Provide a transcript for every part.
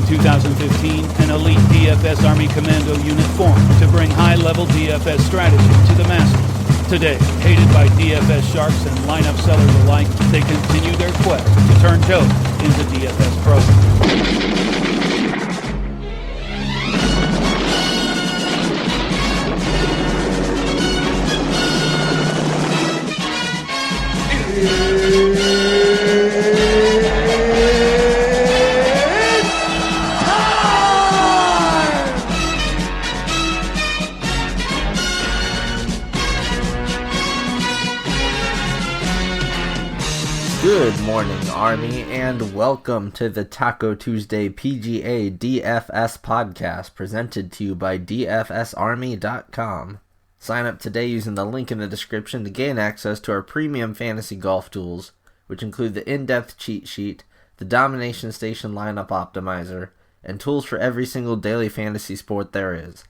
2015, an elite DFS Army Commando unit formed to bring high-level DFS strategy to the masses. Today, hated by DFS sharks and lineup sellers alike, they continue their quest to turn dope into DFS pros. Good morning, Army, and welcome to the Taco Tuesday PGA DFS podcast presented to you by DFSArmy.com. Sign up today using the link in the description to gain access to our premium fantasy golf tools, which include the in-depth cheat sheet, the Domination Station lineup optimizer, and tools for every single daily fantasy sport there is.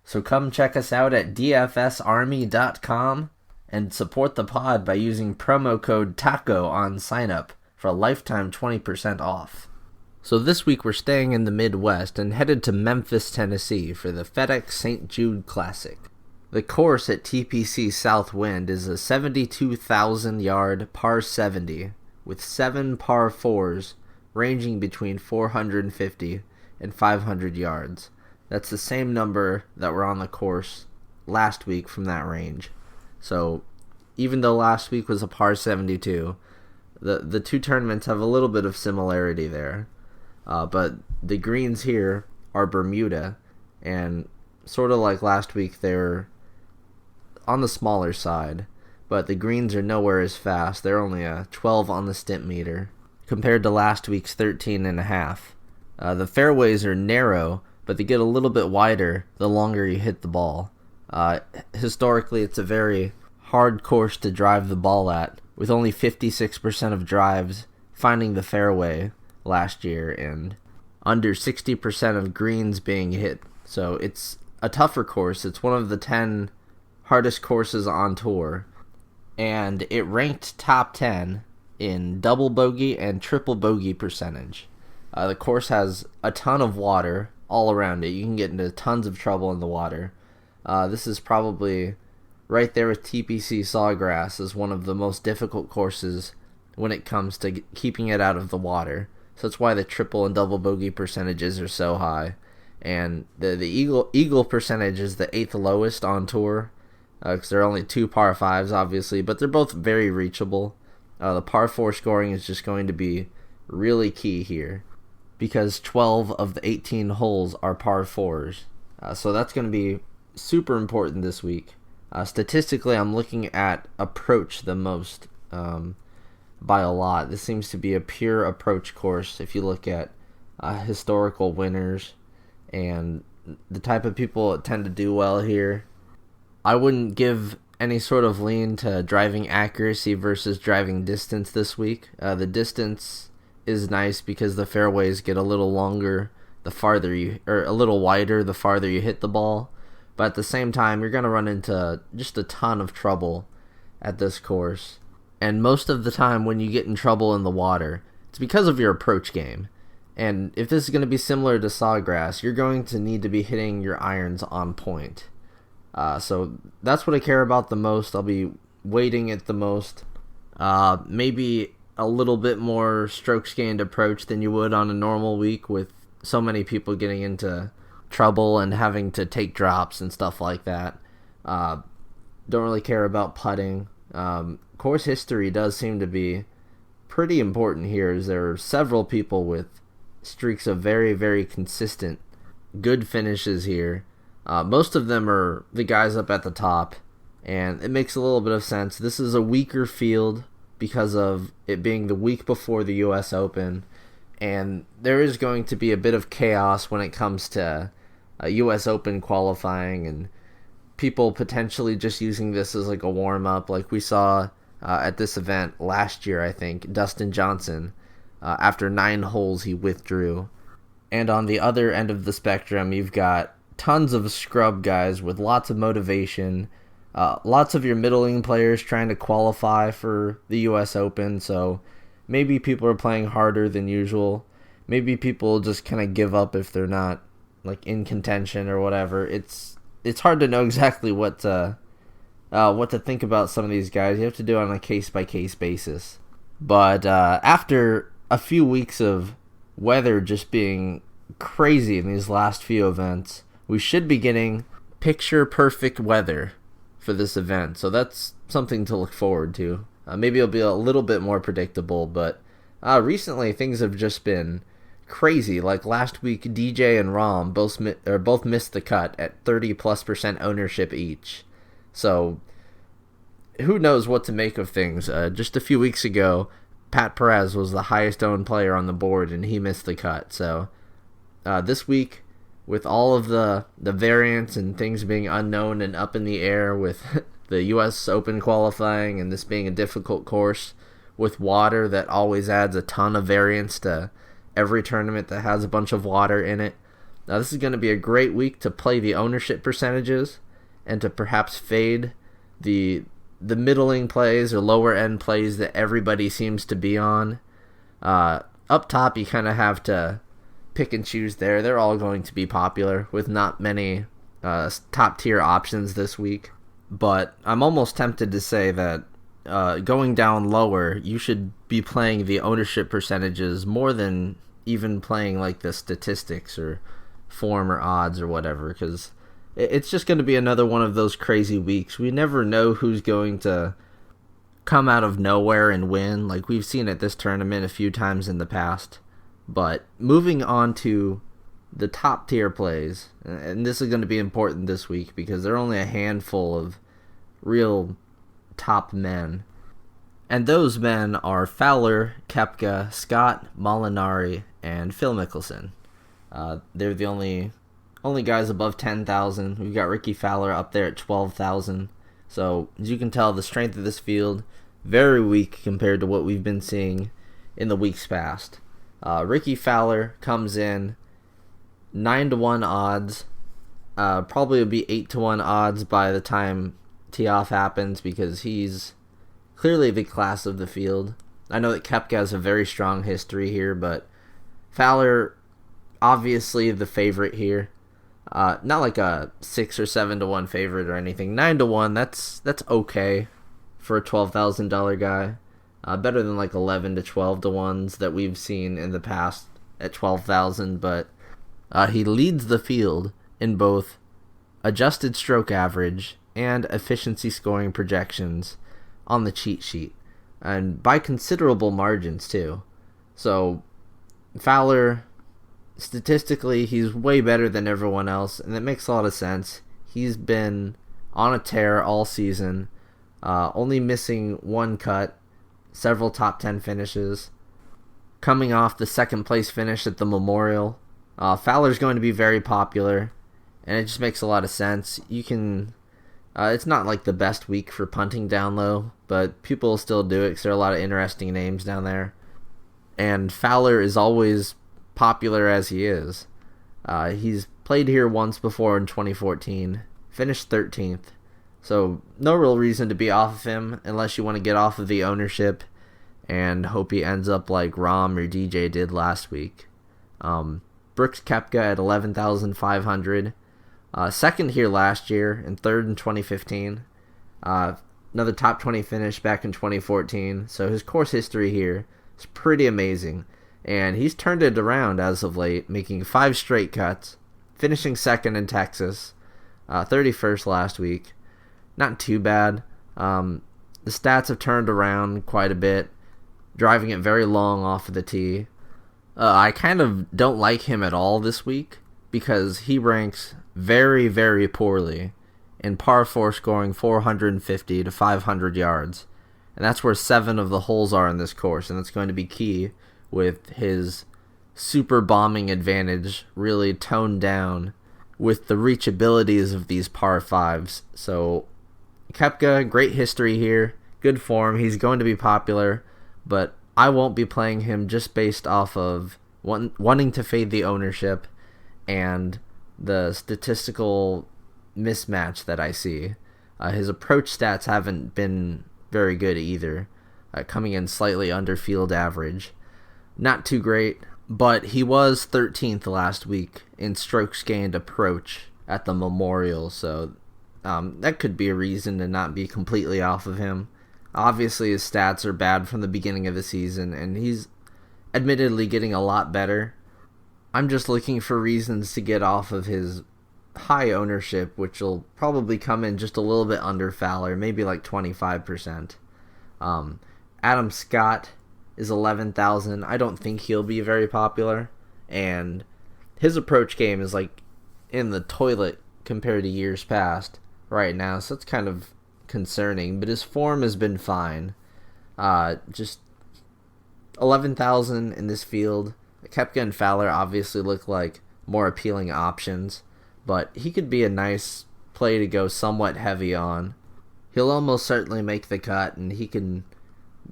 So come check us out at DFSArmy.com. and support the pod by using promo code TACO on sign-up for a lifetime 20% off. So this week we're staying in the Midwest and headed to Memphis, Tennessee for the FedEx St. Jude Classic. The course at TPC Southwind is a 72,000-yard par 70 with 7 par 4s ranging between 450 and 500 yards. That's the same number that were on the course last week from that range. So, even though last week was a par 72, the two tournaments have a little bit of similarity there. But the greens here are Bermuda, and sort of like last week, they're on the smaller side. But the greens are nowhere as fast. They're only a 12 on the stimp meter, compared to last week's 13.5. The fairways are narrow, but they get a little bit wider the longer you hit the ball. Historically, it's a very hard course to drive the ball at, with only 56% of drives finding the fairway last year and under 60% of greens being hit. So it's a tougher course. It's one of the 10 hardest courses on tour, and it ranked top 10 in double bogey and triple bogey percentage. The course has a ton of water all around it. You can get into tons of trouble in the water. This is probably right there with TPC Sawgrass as one of the most difficult courses when it comes to keeping it out of the water. So that's why the triple and double bogey percentages are so high. And the eagle percentage is the 8th lowest on tour, because there are only 2 par 5s, obviously, but they're both very reachable. The par 4 scoring is just going to be really key here, because 12 of the 18 holes are par 4s. So that's going to be super important this week. Statistically, I'm looking at approach the most by a lot. This seems to be a pure approach course if you look at historical winners and the type of people that tend to do well here. I wouldn't give any sort of lean to driving accuracy versus driving distance this week. The distance is nice because the fairways get a little longer the farther or a little wider the farther you hit the ball. But at the same time, you're going to run into just a ton of trouble at this course. And most of the time when you get in trouble in the water, it's because of your approach game. And if this is going to be similar to Sawgrass, you're going to need to be hitting your irons on point. So that's what I care about the most. I'll be weighting it the most. Maybe a little bit more strokes gained approach than you would on a normal week with so many people getting into trouble and having to take drops and stuff like that. Don't really care about putting. Course history does seem to be pretty important here, as there are several people with streaks of very, very consistent good finishes here. Most of them are the guys up at the top, and it makes a little bit of sense. This is a weaker field because of it being the week before the US Open, and there is going to be a bit of chaos when it comes to US Open qualifying and people potentially just using this as like a warm-up, like we saw at this event last year. I think Dustin Johnson, after 9 holes, he withdrew. And on the other end of the spectrum, you've got tons of scrub guys with lots of motivation, lots of your middling players trying to qualify for the US Open, so maybe people are playing harder than usual. maybe people just kind of give up if they're not like in contention or whatever. It's hard to know exactly what to think about some of these guys. You have to do it on a case-by-case basis. But after a few weeks of weather just being crazy in these last few events, we should be getting picture-perfect weather for this event. So that's something to look forward to. Maybe it'll be a little bit more predictable, but recently things have just been crazy. Like last week, DJ and Rom both missed the cut at 30+% ownership each. So who knows what to make of things. Just a few weeks ago, Pat Perez was the highest owned player on the board, and he missed the cut. So this week, with all of the variants and things being unknown and up in the air with the U.S. Open qualifying and this being a difficult course with water that always adds a ton of variance to every tournament that has a bunch of water in it. Now, this is going to be a great week to play the ownership percentages and to perhaps fade the middling plays or lower end plays that everybody seems to be on. Up top, you kind of have to pick and choose there. They're all going to be popular with not many top tier options this week. But I'm almost tempted to say that going down lower, you should be playing the ownership percentages more than even playing like the statistics or form or odds or whatever, because it's just going to be another one of those crazy weeks. We never know who's going to come out of nowhere and win. Like we've seen at this tournament a few times in the past. But moving on to the top tier plays, and this is going to be important this week because there are only a handful of real top men. And those men are Fowler, Koepka, Scott, Molinari, and Phil Mickelson. They're the only guys above 10,000. We've got Ricky Fowler up there at 12,000. So as you can tell, the strength of this field very weak compared to what we've been seeing in the weeks past. Ricky Fowler comes in 9-1 odds. Probably will be 8-1 odds by the time tee-off happens because he's clearly the class of the field. I know that Koepka has a very strong history here, but Fowler obviously the favorite here. Not like a 6 or 7-1 favorite or anything. 9-1, that's okay for a $12,000 guy. Better than like 11 to 12 to ones that we've seen in the past at 12,000. But he leads the field in both adjusted stroke average and efficiency scoring projections on the cheat sheet, and by considerable margins too. So Fowler, statistically, he's way better than everyone else, and that makes a lot of sense. He's been on a tear all season, only missing one cut, several top 10 finishes, coming off the second place finish at the Memorial. Fowler's going to be very popular, and it just makes a lot of sense. You can, it's not like the best week for punting down low, but people will still do it because there are a lot of interesting names down there. And Fowler is always popular as he is. He's played here once before in 2014, finished 13th. So no real reason to be off of him unless you want to get off of the ownership and hope he ends up like Rom or DJ did last week. Brooks Koepka at 11,500. Second here last year and third in 2015. Another top 20 finish back in 2014. So his course history here is pretty amazing. And he's turned it around as of late, making 5 straight cuts, finishing second in Texas, 31st last week. Not too bad. The stats have turned around quite a bit, driving it very long off of the tee. I kind of don't like him at all this week because he ranks very, very poorly in par 4 scoring 450 to 500 yards. And that's where 7 of the holes are in this course, and that's going to be key with his super bombing advantage really toned down with the reachabilities of these par 5s. So Koepka, great history here, good form, he's going to be popular, but I won't be playing him just based off of wanting to fade the ownership and the statistical mismatch that I see. His approach stats haven't been very good either, coming in slightly under field average. Not too great. but he was 13th last week in strokes gained approach at the Memorial, so that could be a reason to not be completely off of him. Obviously, his stats are bad from the beginning of the season, and he's admittedly getting a lot better. I'm just looking for reasons to get off of his high ownership, which will probably come in just a little bit under Fowler, maybe like 25%. Adam Scott is 11,000. I don't think he'll be very popular, and his approach game is like in the toilet compared to years past right now, so it's kind of concerning, but his form has been fine. Just 11,000 in this field. Koepka and Fowler obviously look like more appealing options, but he could be a nice play to go somewhat heavy on. He'll almost certainly make the cut, and he can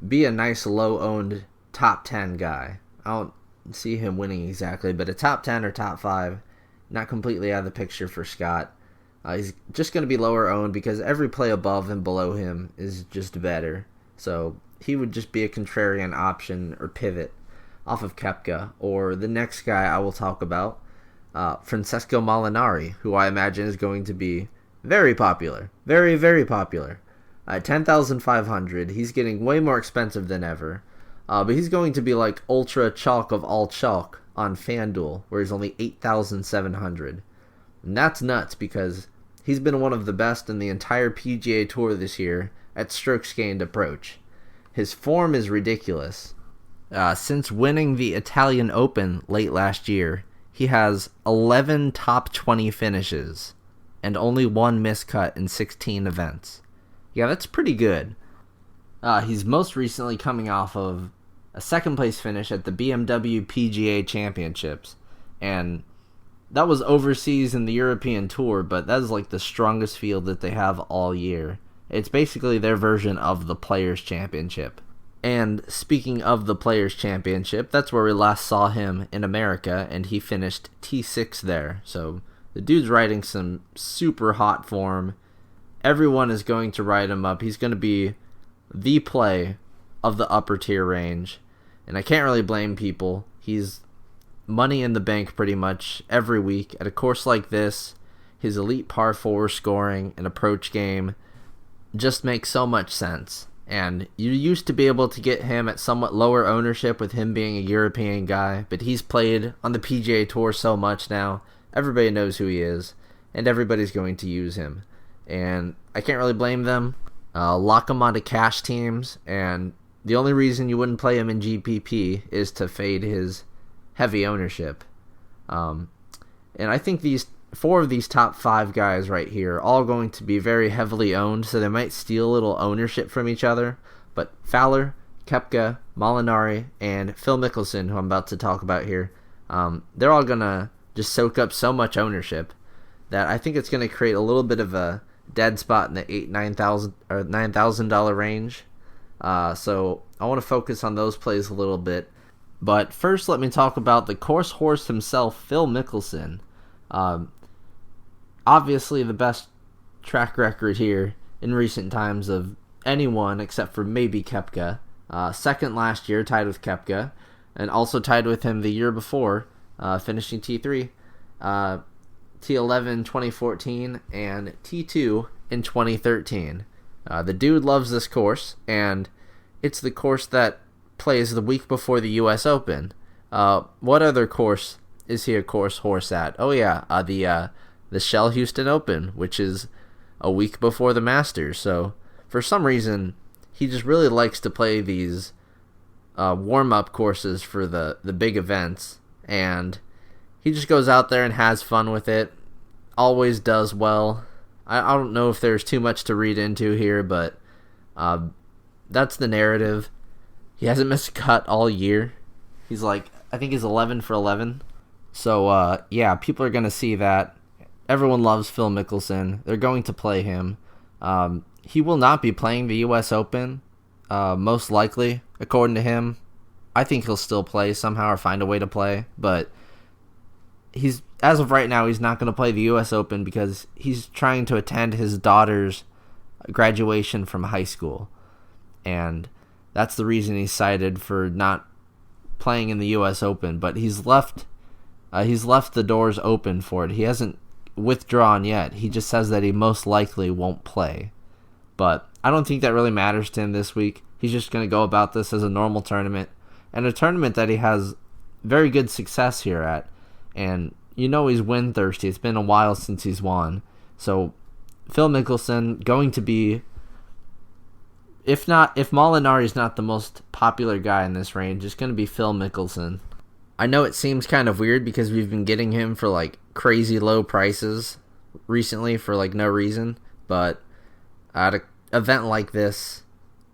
be a nice low-owned top 10 guy. I don't see him winning exactly, but a top 10 or top 5, not completely out of the picture for Scott. He's just going to be lower owned because every play above and below him is just better. So he would just be a contrarian option or pivot off of Koepka. Or the next guy I will talk about, Francesco Molinari, who I imagine is going to be very popular. Very, very popular. At 10,500, he's getting way more expensive than ever. But he's going to be like ultra chalk of all chalk on FanDuel, where he's only 8,700. And that's nuts because he's been one of the best in the entire PGA Tour this year at strokes gained approach. His form is ridiculous. Since winning the Italian Open late last year, he has 11 top 20 finishes and only one miscut in 16 events. Yeah, that's pretty good. He's most recently coming off of a second place finish at the BMW PGA Championships, and that was overseas in the European Tour, but that is like the strongest field that they have all year. It's basically their version of the Players' Championship. And speaking of the Players' Championship, that's where we last saw him in America, and he finished T6 there. So the dude's riding some super hot form. Everyone is going to ride him up. He's going to be the play of the upper tier range, and I can't really blame people. He's money in the bank pretty much every week. At a course like this, his elite par 4 scoring and approach game just makes so much sense. And you used to be able to get him at somewhat lower ownership with him being a European guy, but he's played on the PGA Tour so much now, everybody knows who he is, and everybody's going to use him. And I can't really blame them. Lock him onto cash teams, and the only reason you wouldn't play him in GPP is to fade his heavy ownership. And I think these 4 of these top 5 guys right here are all going to be very heavily owned, so they might steal a little ownership from each other. But Fowler, Koepka, Molinari, and Phil Mickelson, who I'm about to talk about here, they're all going to just soak up so much ownership that I think it's going to create a little bit of a dead spot in the $9,000 range. So I want to focus on those plays a little bit. But first, let me talk about the course horse himself, Phil Mickelson. Obviously, the best track record here in recent times of anyone except for maybe Koepka. Second last year, tied with Koepka, and also tied with him the year before, finishing T3, T11 in 2014, and T2 in 2013. The dude loves this course, and it's the course that plays the week before the U.S. Open. What other course is he a course horse at? Oh yeah, the Shell Houston Open, which is a week before the Masters. So for some reason, he just really likes to play these warm-up courses for the big events, and he just goes out there and has fun with it. Always does well. I don't know if there's too much to read into here, but that's the narrative. He hasn't missed a cut all year. I think he's 11 for 11. So, yeah, people are going to see that. Everyone loves Phil Mickelson. They're going to play him. He will not be playing the U.S. Open, most likely, according to him. I think he'll still play somehow or find a way to play, but as of right now, he's not going to play the U.S. Open because he's trying to attend his daughter's graduation from high school, and that's the reason he's cited for not playing in the U.S. Open, but he's left the doors open for it. He hasn't withdrawn yet. He just says that he most likely won't play. But I don't think that really matters to him this week. He's just going to go about this as a normal tournament, and a tournament that he has very good success here at. And he's win thirsty. It's been a while since he's won. So Phil Mickelson going to be, if Molinari is not the most popular guy in this range, it's going to be Phil Mickelson. I know it seems kind of weird because we've been getting him for like crazy low prices recently for like no reason, but at an event like this,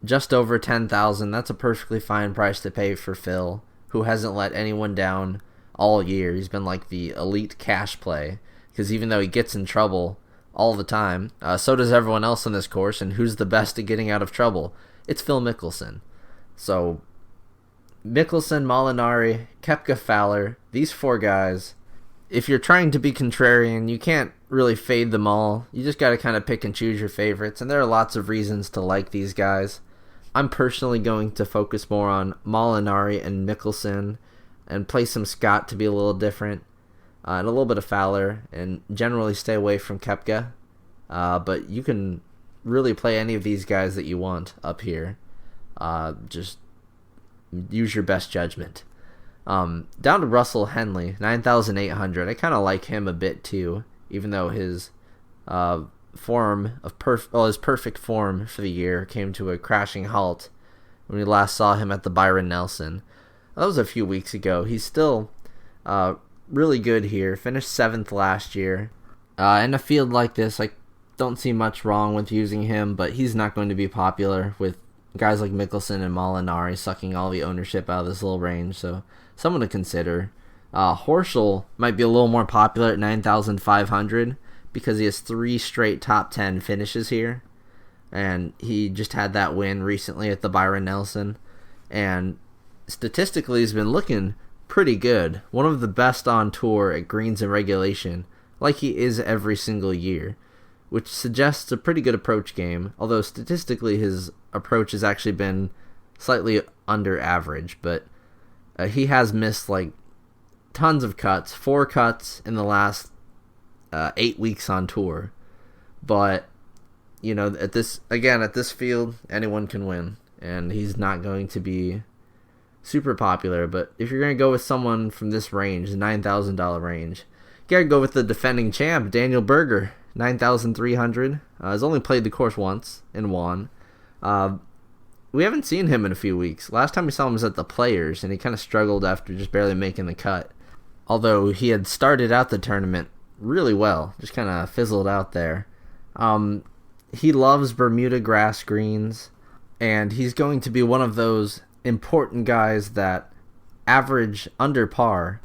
just over $10,000, that's a perfectly fine price to pay for Phil, who hasn't let anyone down all year. He's been like the elite cash play, because even though he gets in trouble all the time, so does everyone else on this course, and who's the best at getting out of trouble? It's Phil Mickelson. So Mickelson, Molinari, Koepka, Fowler, these four guys, if you're trying to be contrarian, you can't really fade them all. You just got to kind of pick and choose your favorites, and there are lots of reasons to like these guys. I'm personally going to focus more on Molinari and Mickelson and play some Scott to be a little different, and a little bit of Fowler, and generally stay away from Koepka. But you can really play any of these guys that you want up here. Just use your best judgment. Down to Russell Henley, 9,800. I kind of like him a bit too, even though his his perfect form for the year came to a crashing halt when we last saw him at the Byron Nelson. That was a few weeks ago. He's still really good here. Finished 7th last year. In a field like this, I don't see much wrong with using him, but he's not going to be popular with guys like Mickelson and Molinari sucking all the ownership out of this little range, so someone to consider. Horschel might be a little more popular at 9,500 because he has 3 straight top 10 finishes here, and he just had that win recently at the Byron Nelson, and statistically he's been looking pretty good. One of the best on tour at greens and regulation, like he is every single year, which suggests a pretty good approach game, although statistically his approach has actually been slightly under average, but he has missed like tons of cuts, 4 cuts in the last 8 weeks on tour. But at this field, anyone can win, and he's not going to be super popular. But if you're going to go with someone from this range, the $9,000 range, you got to go with the defending champ, Daniel Berger, 9,300. He's only played the course once and won. We haven't seen him in a few weeks. Last time we saw him was at the Players, and he kind of struggled after just barely making the cut. Although he had started out the tournament really well, just kind of fizzled out there. He loves Bermuda grass greens, and he's going to be one of those important guys that average under par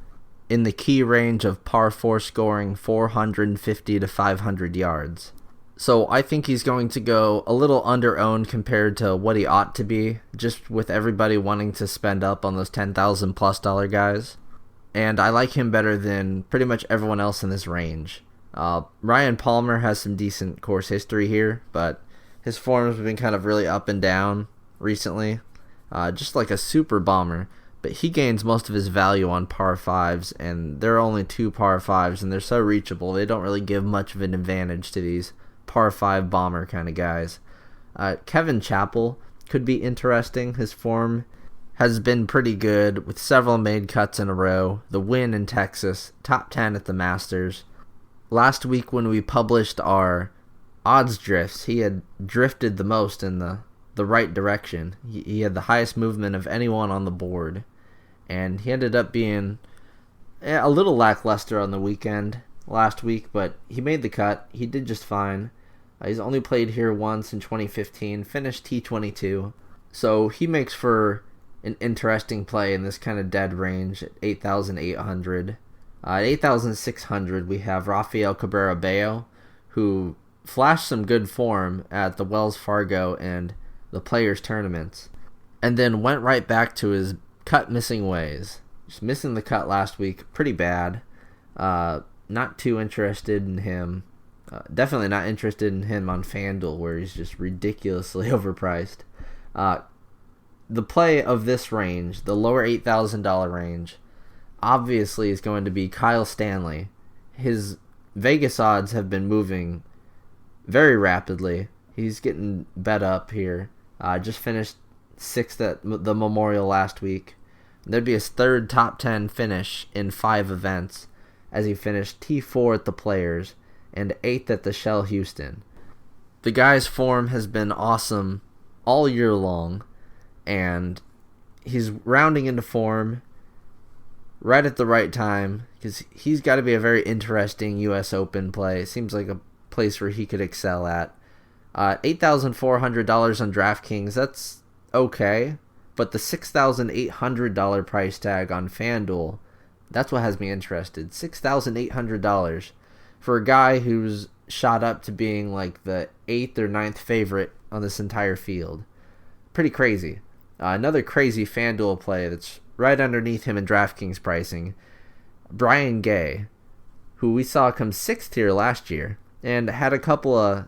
in the key range of par 4 scoring 450 to 500 yards. So I think he's going to go a little under-owned compared to what he ought to be, just with everybody wanting to spend up on those $10,000+ guys. And I like him better than pretty much everyone else in this range. Ryan Palmer has some decent course history here, but his form has been kind of really up and down recently. Just like a super bomber. But he gains most of his value on par 5s, and there are only 2 par 5s, and they're so reachable, they don't really give much of an advantage to these par 5 bomber kind of guys. Kevin Chappell could be interesting. His form has been pretty good with several made cuts in a row. The win in Texas, top 10 at the Masters. Last week when we published our odds drifts, he had drifted the most in the right direction. He had the highest movement of anyone on the board, and he ended up being a little lackluster on the weekend last week, but he made the cut. He did just fine. He's only played here once in 2015, finished T22, so he makes for an interesting play in this kind of dead range at 8,800. At 8,600, we have Rafael Cabrera Bello, who flashed some good form at the Wells Fargo and the Players tournaments, and then went right back to his cut-missing ways. Just missing the cut last week, pretty bad. Not too interested in him. Definitely not interested in him on FanDuel, where he's just ridiculously overpriced. the play of this range, the lower $8,000 range, obviously is going to be Kyle Stanley. His Vegas odds have been moving very rapidly. He's getting bet up here. Just finished 6th at the Memorial last week. There'd be his 3rd top 10 finish in 5 events, as he finished T4 at the Players and 8th at the Shell Houston. The guy's form has been awesome all year long, and he's rounding into form right at the right time, because he's got to be a very interesting U.S. Open play. Seems like a place where he could excel at. $8,400 on DraftKings, that's okay, but the $6,800 price tag on FanDuel, that's what has me interested. $6,800 for a guy who's shot up to being like the 8th or 9th favorite on this entire field. Pretty crazy. Another crazy FanDuel play that's right underneath him in DraftKings pricing, Brian Gay, who we saw come 6th here last year and had a couple of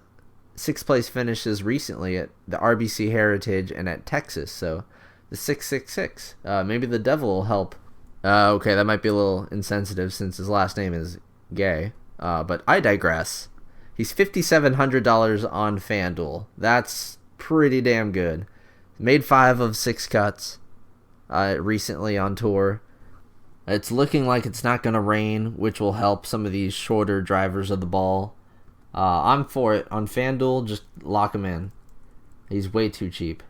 6th place finishes recently at the RBC Heritage and at Texas. So the 666. Maybe the devil will help. Okay, that might be a little insensitive since his last name is Gay. But I digress. He's $5,700 on FanDuel. That's pretty damn good. Made 5 of 6 cuts recently on tour. It's looking like it's not going to rain, which will help some of these shorter drivers of the ball. I'm for it. On FanDuel, just lock him in. He's way too cheap.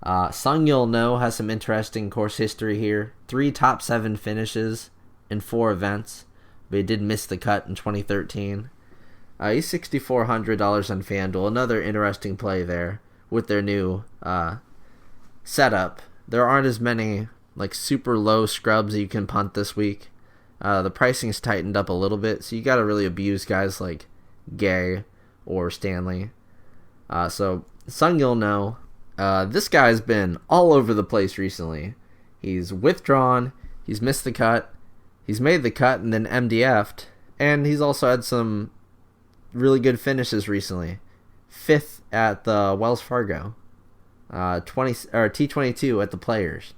Sung Yul No has some interesting course history here. 3 top 7 finishes in 4 events, but he did miss the cut in 2013. He's $6,400 on FanDuel. Another interesting play there with their new setup. There aren't as many like super low scrubs that you can punt this week. The pricing's tightened up a little bit, so you got to really abuse guys like Gay or Stanley. So Sung Yul No, this guy's been all over the place recently. He's withdrawn, he's missed the cut, he's made the cut and then MDF'd, and he's also had some really good finishes recently. 5th at the Wells Fargo, T22 at the Players.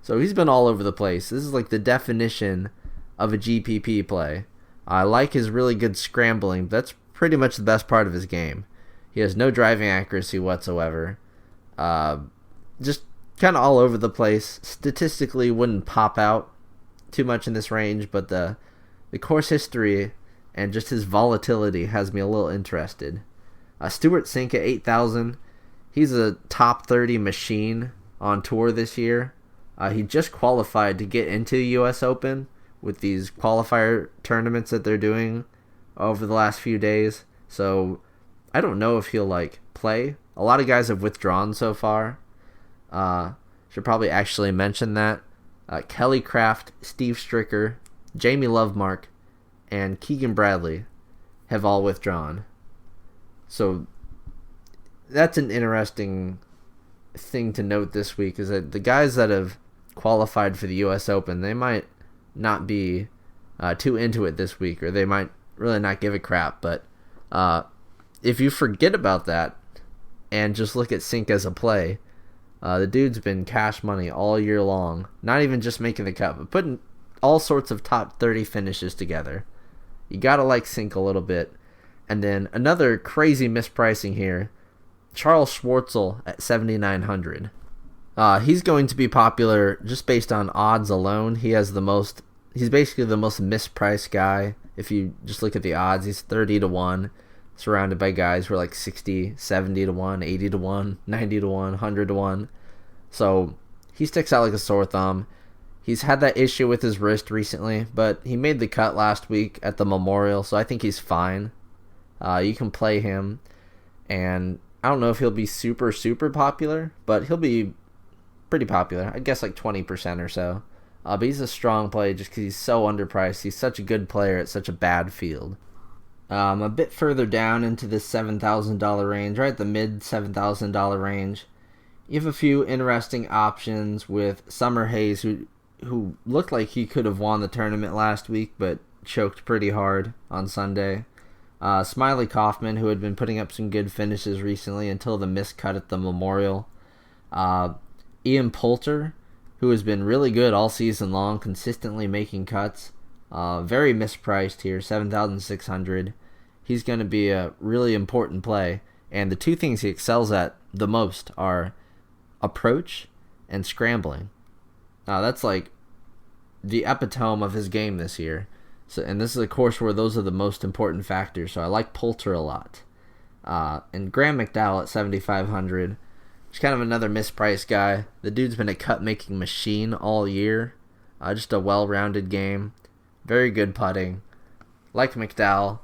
So he's been all over the place. This is like the definition of a GPP play. I like his really good scrambling, but that's pretty much the best part of his game. He has no driving accuracy whatsoever. Just kind of all over the place. Statistically wouldn't pop out too much in this range, but the course history and just his volatility has me a little interested. Stuart Sink at 8,000. He's a top 30 machine on tour this year. He just qualified to get into the U.S. Open with these qualifier tournaments that they're doing over the last few days. So I don't know if he'll play. A lot of guys have withdrawn so far. Should probably actually mention that. Kelly Craft, Steve Stricker, Jamie Lovemark, and Keegan Bradley have all withdrawn. So that's an interesting thing to note this week, is that the guys that have qualified for the U.S. Open, they might not be too into it this week, or they might really not give a crap. But if you forget about that and just look at Sink as a play, the dude's been cash money all year long. Not even just making the cut, but putting all sorts of top 30 finishes together. You gotta like Sink a little bit. And then another crazy mispricing here, Charles Schwartzel at 7,900. He's going to be popular just based on odds alone. He's basically the most mispriced guy. If you just look at the odds, he's 30 to 1, surrounded by guys who are like 60, 70 to 1, 80 to 1, 90 to 1, 100 to 1. So he sticks out like a sore thumb. He's had that issue with his wrist recently, but he made the cut last week at the Memorial, so I think he's fine. You can play him, and I don't know if he'll be super, super popular, but he'll be pretty popular. I guess like 20% or so. But he's a strong play just because he's so underpriced. He's such a good player at such a bad field. A bit further down into the $7,000 range, right at the mid $7,000 range, you have a few interesting options with Summer Hayes, who looked like he could have won the tournament last week, but choked pretty hard on Sunday. Smiley Kaufman, who had been putting up some good finishes recently until the missed cut at the Memorial. Ian Poulter, who has been really good all season long, consistently making cuts. Very mispriced here, 7,600. He's going to be a really important play. And the two things he excels at the most are approach and scrambling. That's like the epitome of his game this year. So, and this is a course where those are the most important factors. So I like Poulter a lot. And Graham McDowell at 7,500. He's kind of another mispriced guy. The dude's been a cut-making machine all year. Just a well-rounded game. Very good putting. Like McDowell.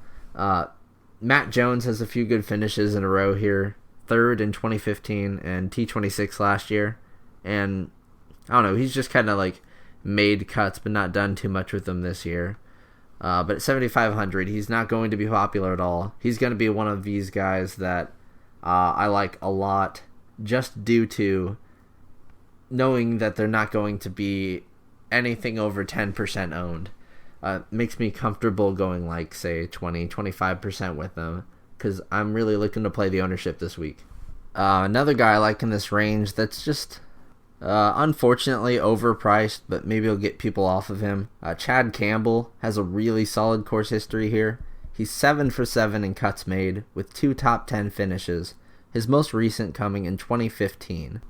Matt Jones has a few good finishes in a row here. Third in 2015 and T26 last year. And I don't know, he's just kind of like made cuts but not done too much with them this year. But at 7,500, he's not going to be popular at all. He's going to be one of these guys that I like a lot just due to knowing that they're not going to be anything over 10% owned. Makes me comfortable going like, say, 20-25% with them because I'm really looking to play the ownership this week. Another guy I like in this range that's just unfortunately overpriced, but maybe he'll get people off of him. Chad Campbell has a really solid course history here. He's 7 for 7 in cuts made with 2 top 10 finishes, his most recent coming in 2015.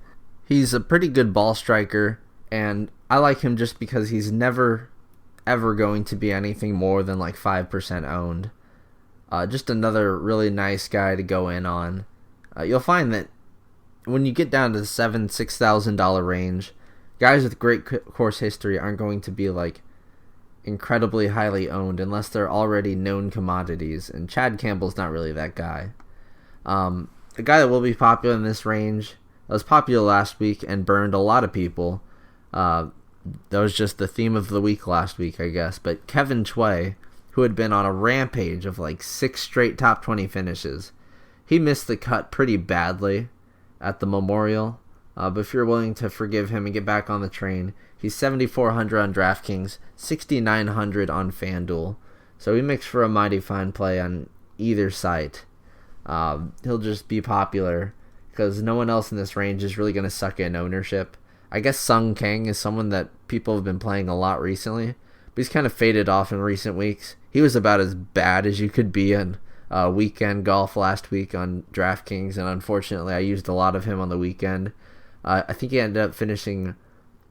He's a pretty good ball striker, and I like him just because he's never ever going to be anything more than like 5% owned. Just another really nice guy to go in on. You'll find that when you get down to the $6,000 range, guys with great course history aren't going to be like incredibly highly owned unless they're already known commodities, and Chad Campbell's not really that guy. The guy that will be popular in this range was popular last week and burned a lot of people. That was just the theme of the week last week, I guess. But Kevin Choi, who had been on a rampage of like 6 straight top 20 finishes, he missed the cut pretty badly at the Memorial. But if you're willing to forgive him and get back on the train, he's 7,400 on DraftKings, 6,900 on FanDuel. So he makes for a mighty fine play on either site. He'll just be popular because no one else in this range is really going to suck in ownership. I guess Sung Kang is someone that people have been playing a lot recently, but he's kind of faded off in recent weeks. He was about as bad as you could be in weekend golf last week on DraftKings, and unfortunately I used a lot of him on the weekend. I think he ended up finishing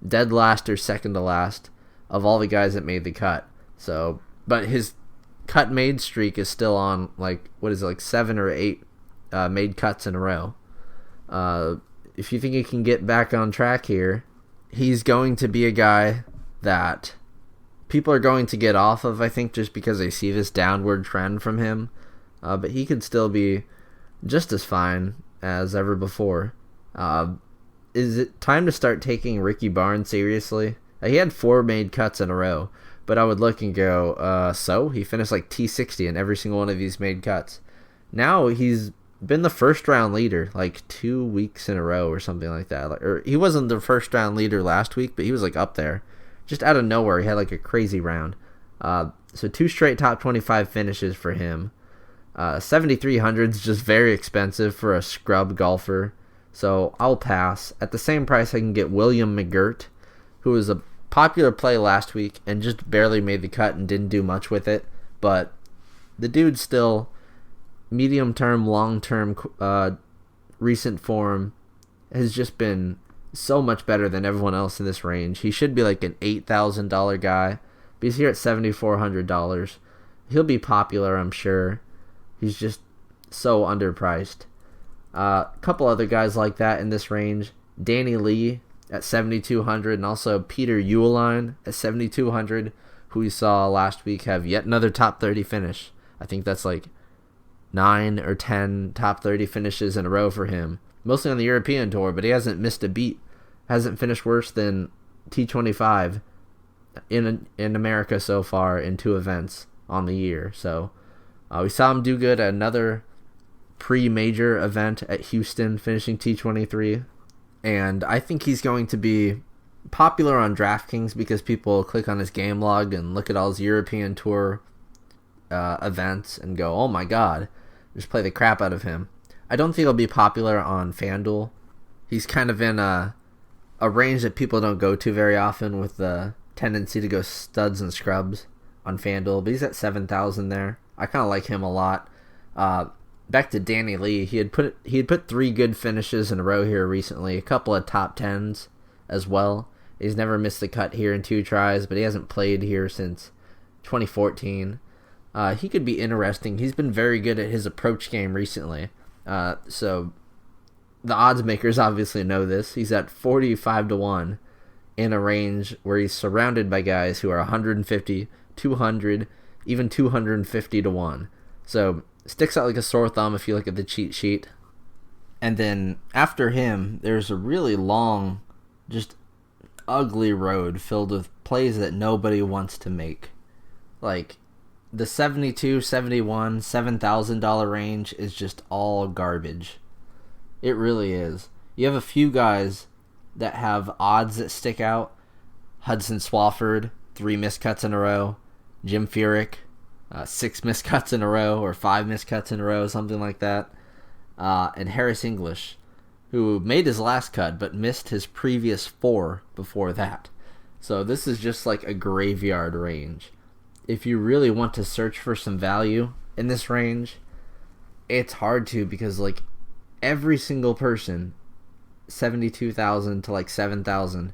dead last or second to last of all the guys that made the cut. So, but his cut made streak is still on like 7 or 8 made cuts in a row. If you think he can get back on track here, he's going to be a guy that people are going to get off of, I think, just because they see this downward trend from him. But he could still be just as fine as ever before. Is it time to start taking Ricky Barnes seriously? He had 4 made cuts in a row, but I would look and go, so? He finished like T60 in every single one of these made cuts. Now he's been the first round leader like 2 weeks in a row or something like that. Or he wasn't the first round leader last week, but he was like up there. Just out of nowhere, he had like a crazy round. So 2 straight top 25 finishes for him. 7,300 is just very expensive for a scrub golfer, so I'll pass. At the same price, I can get William McGirt, who was a popular play last week and just barely made the cut and didn't do much with it. But the dude's still medium-term, long-term recent form has just been so much better than everyone else in this range. He should be like an $8,000 guy, but he's here at $7,400. He'll be popular, I'm sure. He's just so underpriced. A couple other guys like that in this range. Danny Lee at 7,200, and also Peter Uihlein at 7,200, who we saw last week have yet another top 30 finish. I think that's like 9 or 10 top 30 finishes in a row for him, mostly on the European Tour, but he hasn't missed a beat. Hasn't finished worse than T25 in America so far in 2 events on the year. So we saw him do good at another pre-major event at Houston, finishing T23. And I think he's going to be popular on DraftKings because people click on his game log and look at all his European Tour events and go, oh my god, just play the crap out of him. I don't think he'll be popular on FanDuel. He's kind of in a a range that people don't go to very often, with the tendency to go studs and scrubs on FanDuel, but he's at 7,000 there. I kind of like him a lot. Back to Danny Lee, he had put 3 good finishes in a row here recently, a couple of top 10s as well. He's never missed the cut here in 2 tries, but he hasn't played here since 2014. He could be interesting. He's been very good at his approach game recently. So the odds makers obviously know this. He's at 45-1 in a range where he's surrounded by guys who are 150, 200, even 250-1. So sticks out like a sore thumb if you look at the cheat sheet. And then after him, there's a really long, just ugly road filled with plays that nobody wants to make. Like the 72, 71, $7,000 range is just all garbage. It really is. You have a few guys that have odds that stick out. Hudson Swafford, 3 miscuts in a row. Jim Furyk, 6 miscuts in a row, or 5 miscuts in a row, something like that. And Harris English, who made his last cut but missed his previous 4 before that. So this is just like a graveyard range. If you really want to search for some value in this range, it's hard to, because like every single person, 72,000 to like 7,000,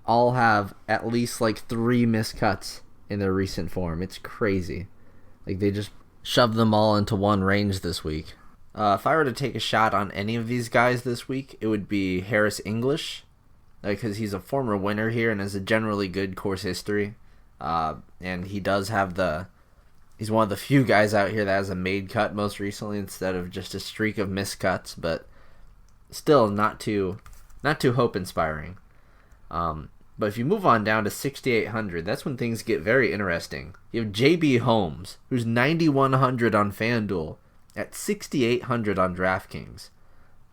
all have at least like 3 miscuts in their recent form. It's crazy. Like they just shoved them all into one range this week. If I were to take a shot on any of these guys this week, it would be Harris English, because he's a former winner here and has a generally good course history. And he does have he's one of the few guys out here that has a made cut most recently instead of just a streak of miscuts, but still not too hope inspiring. But if you move on down to 6,800, that's when things get very interesting. You have JB Holmes, who's 9,100 on FanDuel, at 6,800 on DraftKings.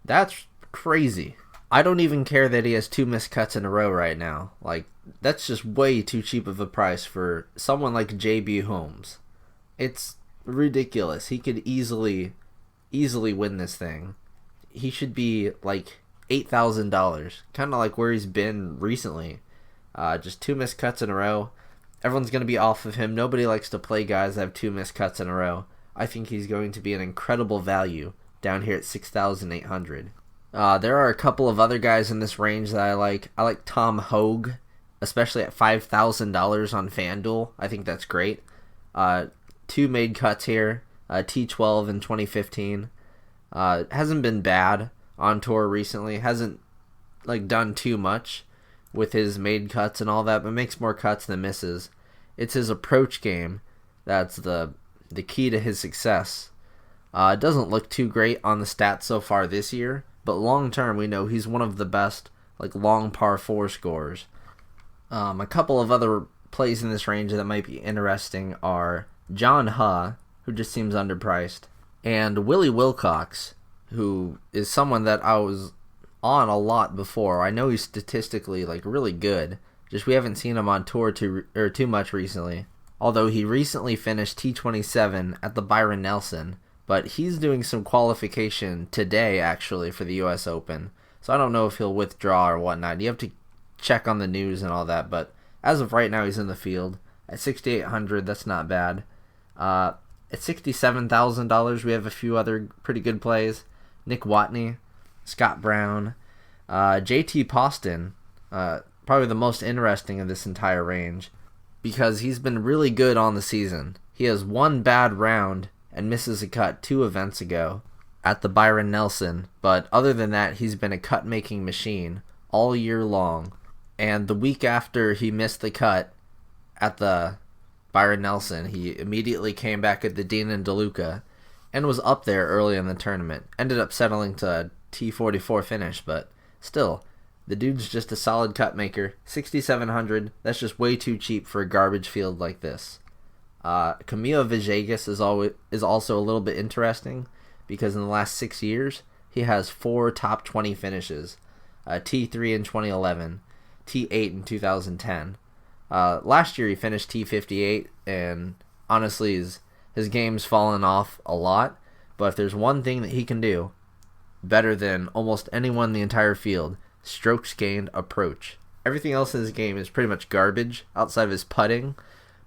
That's crazy. I don't even care that he has 2 miscuts in a row right now. Like, that's just way too cheap of a price for someone like JB Holmes. It's ridiculous. He could easily win this thing. He should be like $8,000, kind of like where he's been recently. Just 2 miscuts in a row. Everyone's going to be off of him. Nobody likes to play guys that have 2 miscuts in a row. I think he's going to be an incredible value down here at 6,800. There are a couple of other guys in this range that I like. I like Tom Hogue, especially at $5,000 on FanDuel. I think that's great. 2 made cuts here, T12 in 2015. Hasn't been bad on tour recently. Hasn't like done too much with his made cuts and all that, but makes more cuts than misses. It's his approach game that's the key to his success. It doesn't look too great on the stats so far this year, but long term we know he's one of the best like long par 4 scorers. A couple of other plays in this range that might be interesting are John Huh, who just seems underpriced, and Willie Wilcox, who is someone that I was on a lot before. I know he's statistically like really good, just we haven't seen him on tour too much recently. Although he recently finished T27 at the Byron Nelson, but he's doing some qualification today actually for the US Open. So I don't know if he'll withdraw or whatnot. You have to check on the news and all that, but as of right now he's in the field. At 6,800, that's not bad. At $67,000, we have a few other pretty good plays. Nick Watney, Scott Brown, JT Poston, probably the most interesting of this entire range, because he's been really good on the season. He has 1 bad round and misses a cut 2 events ago at the Byron Nelson, but other than that, he's been a cut-making machine all year long. And the week after he missed the cut at the Byron Nelson, he immediately came back at the Dean and DeLuca and was up there early in the tournament. Ended up settling to a T44 finish, but still, the dude's just a solid cut maker. 6,700, that's just way too cheap for a garbage field like this. Camilo Villegas is also a little bit interesting, because in the last 6 years, he has 4 top 20 finishes. T3 in 2011, T8 in 2010. Last year he finished T58, and honestly his game's fallen off a lot, but if there's one thing that he can do better than almost anyone in the entire field, strokes gained approach. Everything else in his game is pretty much garbage outside of his putting,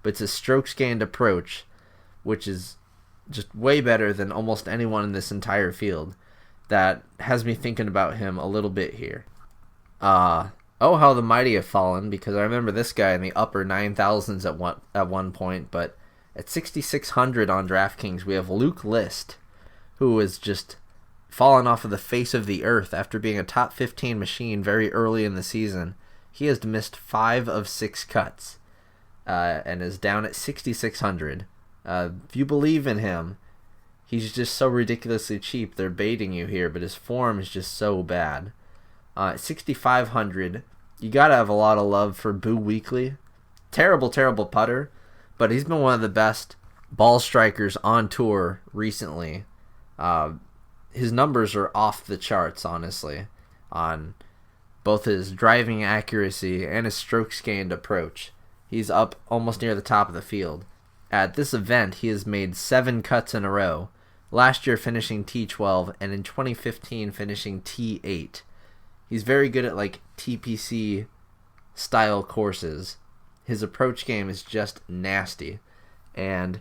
but it's a strokes gained approach, which is just way better than almost anyone in this entire field. That has me thinking about him a little bit here. Oh, how the mighty have fallen, because I remember this guy in the upper 9,000s at one point, but at 6,600 on DraftKings, we have Luke List, who is just fallen off of the face of the earth after being a top 15 machine very early in the season. He has missed 5 of 6 cuts and is down at 6,600. If you believe in him, he's just so ridiculously cheap. They're baiting you here, but his form is just so bad. At 6,500, you gotta have a lot of love for Boo Weekley. Terrible putter, but he's been one of the best ball strikers on tour recently. His numbers are off the charts, honestly, on both his driving accuracy and his strokes gained approach. He's up almost near the top of the field. At this event, he has made 7 cuts in a row, last year finishing T12, and in 2015 finishing T8. He's very good at like TPC style courses. His approach game is just nasty, and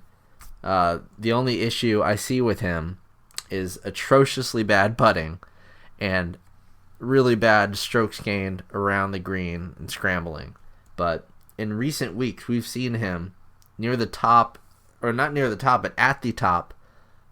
the only issue I see with him is atrociously bad putting and really bad strokes gained around the green and scrambling. But in recent weeks, we've seen him near the top, or not near the top, but at the top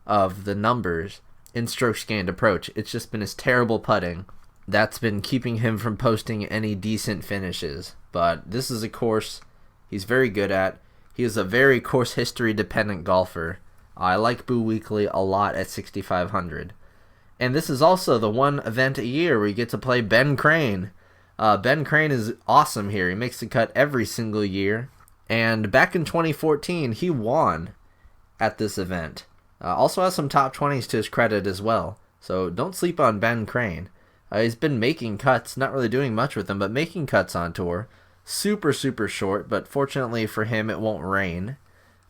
of the numbers in strokes gained approach. It's just been his terrible putting that's been keeping him from posting any decent finishes. But this is a course he's very good at. He is a very course history dependent golfer. I like Boo Weekley a lot at 6,500. And this is also the one event a year where you get to play Ben Crane. Ben Crane is awesome here. He makes the cut every single year. And back in 2014, he won at this event. Also has some top 20s to his credit as well. So don't sleep on Ben Crane. He's been making cuts, not really doing much with them, but making cuts on tour. Super short, but fortunately for him, it won't rain.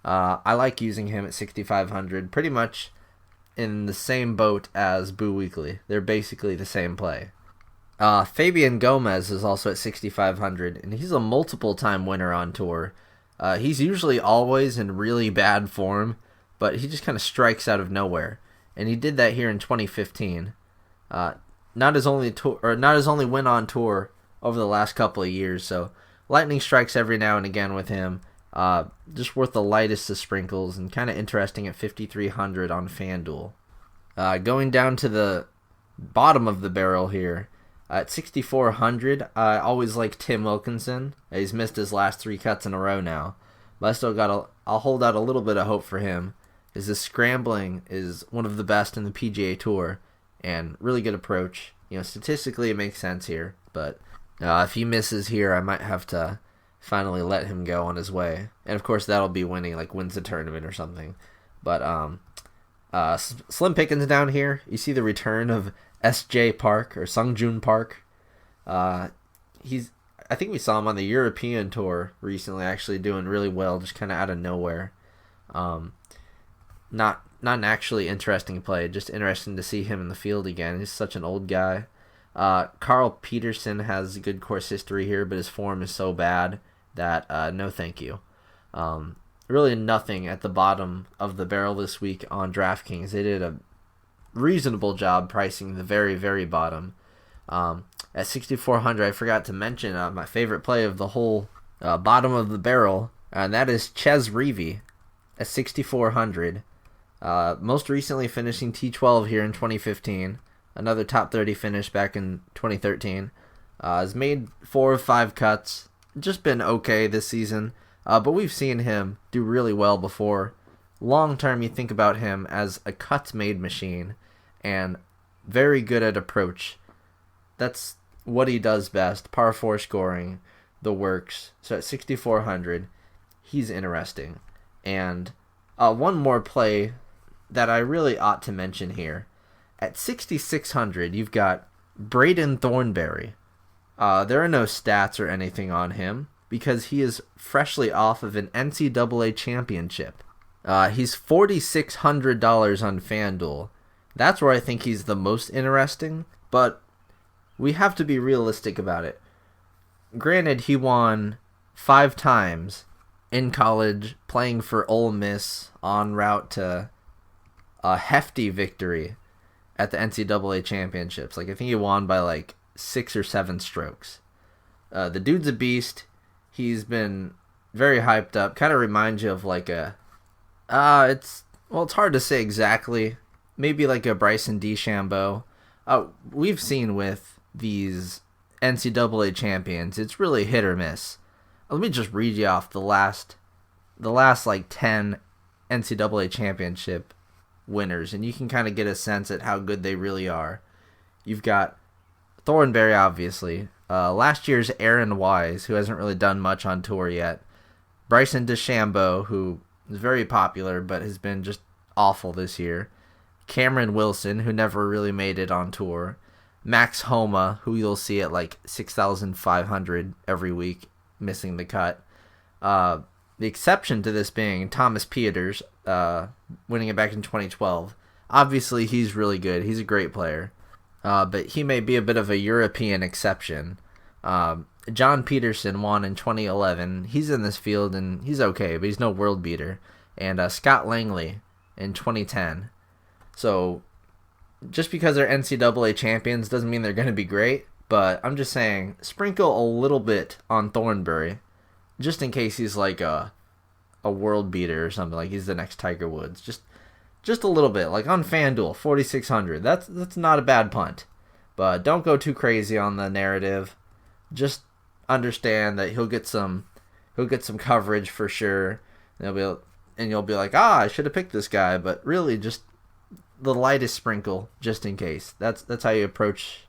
I like using him at 6,500, pretty much in the same boat as Boo Weekley. They're basically the same play. Fabian Gomez is also at 6,500, and he's a multiple-time winner on tour. He's usually always in really bad form, but he just kind of strikes out of nowhere, and he did that here in 2015. Not his only win on tour over the last couple of years, so lightning strikes every now and again with him. Just worth the lightest of sprinkles and kind of interesting at 5,300 on FanDuel. Going down to the bottom of the barrel here, at 6,400, I always like Tim Wilkinson. He's missed his last 3 cuts in a row now, but I'll hold out a little bit of hope for him, as his scrambling is one of the best in the PGA Tour, and really good approach. Statistically it makes sense here, but if he misses here, I might have to finally let him go on his way. And of course that'll be wins the tournament or something. But slim pickings down here. You see the return of S.J. Park, or Sungjoon Park. I think we saw him on the European tour recently, actually doing really well, just kind of out of nowhere. Not an actually interesting play, just interesting to see him in the field again. He's such an old guy. Carl Peterson has good course history here, but his form is so bad that no thank you. Really nothing at the bottom of the barrel this week on DraftKings. They did a reasonable job pricing the very, very bottom. At 6,400, I forgot to mention my favorite play of the whole bottom of the barrel, and that is Ches Reavie at 6,400. Most recently finishing T12 here in 2015. Another top 30 finish back in 2013. Has made 4 of 5 cuts. Just been okay this season. But we've seen him do really well before. Long term, you think about him as a cuts-made machine and very good at approach. That's what he does best. Par 4 scoring, the works. So at 6,400, he's interesting. And one more play that I really ought to mention here. At 6,600, you've got Braden Thornberry. There are no stats or anything on him because he is freshly off of an NCAA championship. He's $4,600 on FanDuel. That's where I think he's the most interesting, but we have to be realistic about it. Granted, he won 5 times in college playing for Ole Miss en route to a hefty victory at the NCAA championships. Like, I think he won by like 6 or 7 strokes. The dude's a beast. He's been very hyped up. Kind of reminds you of like it's hard to say exactly. Maybe like a Bryson DeChambeau. We've seen with these NCAA champions, it's really hit or miss. Let me just read you off the last like 10 NCAA championship winners, and you can kind of get a sense at how good they really are. You've got Thornberry, obviously. Last year's Aaron Wise, who hasn't really done much on tour yet. Bryson DeChambeau, who is very popular but has been just awful this year. Cameron Wilson, who never really made it on tour. Max Homa, who you'll see at like 6,500 every week, missing the cut. The exception to this being Thomas Pieters, winning it back in 2012. Obviously, he's really good. He's a great player. But he may be a bit of a European exception. John Peterson won in 2011. He's in this field, and he's okay, but he's no world beater. And Scott Langley in 2010. So, just because they're NCAA champions doesn't mean they're going to be great. But I'm just saying, sprinkle a little bit on Thornberry, just in case he's like a world beater or something, like he's the next Tiger Woods. Just a little bit, like on FanDuel, 4,600. That's not a bad punt, but don't go too crazy on the narrative. Just understand that he'll get some coverage for sure. And you'll be like, I should have picked this guy, but really just the lightest sprinkle, just in case. That's how you approach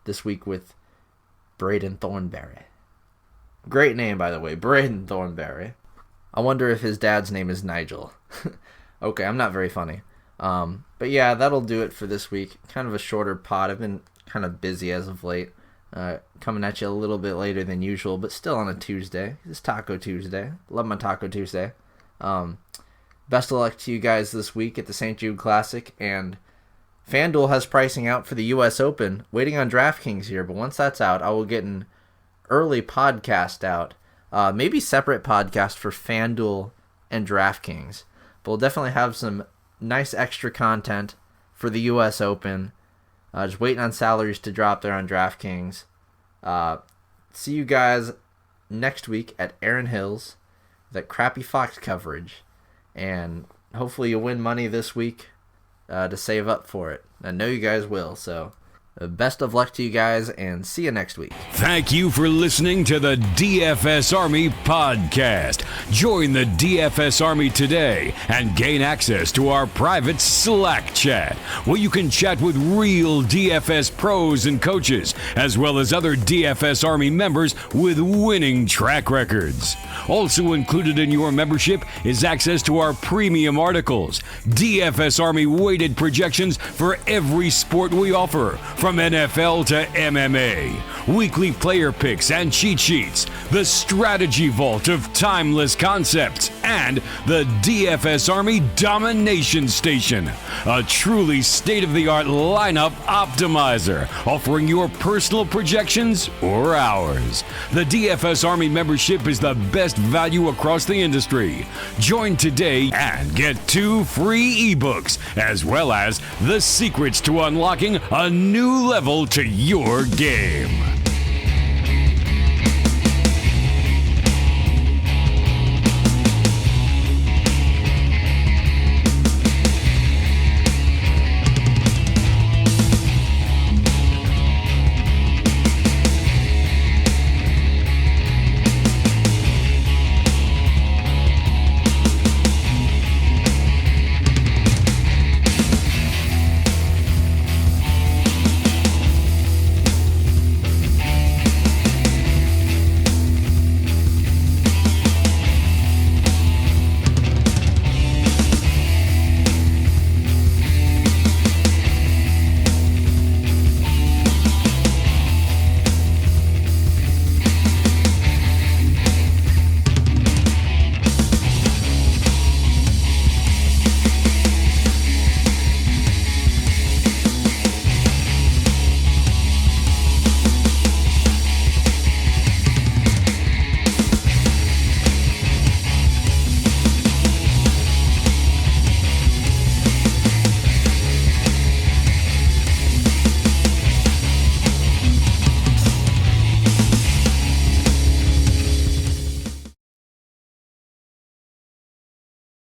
this week with Braden Thornberry. Great name, by the way, Braden Thornberry. I wonder if his dad's name is Nigel. Okay, I'm not very funny. But yeah, that'll do it for this week. Kind of a shorter pod. I've been kind of busy as of late. Coming at you a little bit later than usual, but still on a Tuesday. It's Taco Tuesday. Love my Taco Tuesday. Best of luck to you guys this week at the St. Jude Classic. And FanDuel has pricing out for the U.S. Open. Waiting on DraftKings here, but once that's out, I will get an early podcast out. Maybe separate podcast for FanDuel and DraftKings. But we'll definitely have some nice extra content for the U.S. Open. Just waiting on salaries to drop there on DraftKings. See you guys next week at Aaron Hills, that crappy Fox coverage. And hopefully you'll win money this week to save up for it. I know you guys will, so best of luck to you guys, and see you next week. Thank you for listening to the DFS Army podcast. Join the DFS Army today and gain access to our private Slack chat, where you can chat with real DFS pros and coaches, as well as other DFS Army members with winning track records. Also included in your membership is access to our premium articles, DFS Army weighted projections for every sport we offer, from NFL to MMA, weekly player picks and cheat sheets, the strategy vault of timeless concepts, and the DFS Army Domination Station, a truly state-of-the-art lineup optimizer, offering your personal projections or ours. The DFS Army membership is the best value across the industry. Join today and get 2 free ebooks, as well as the secrets to unlocking a new level to your game.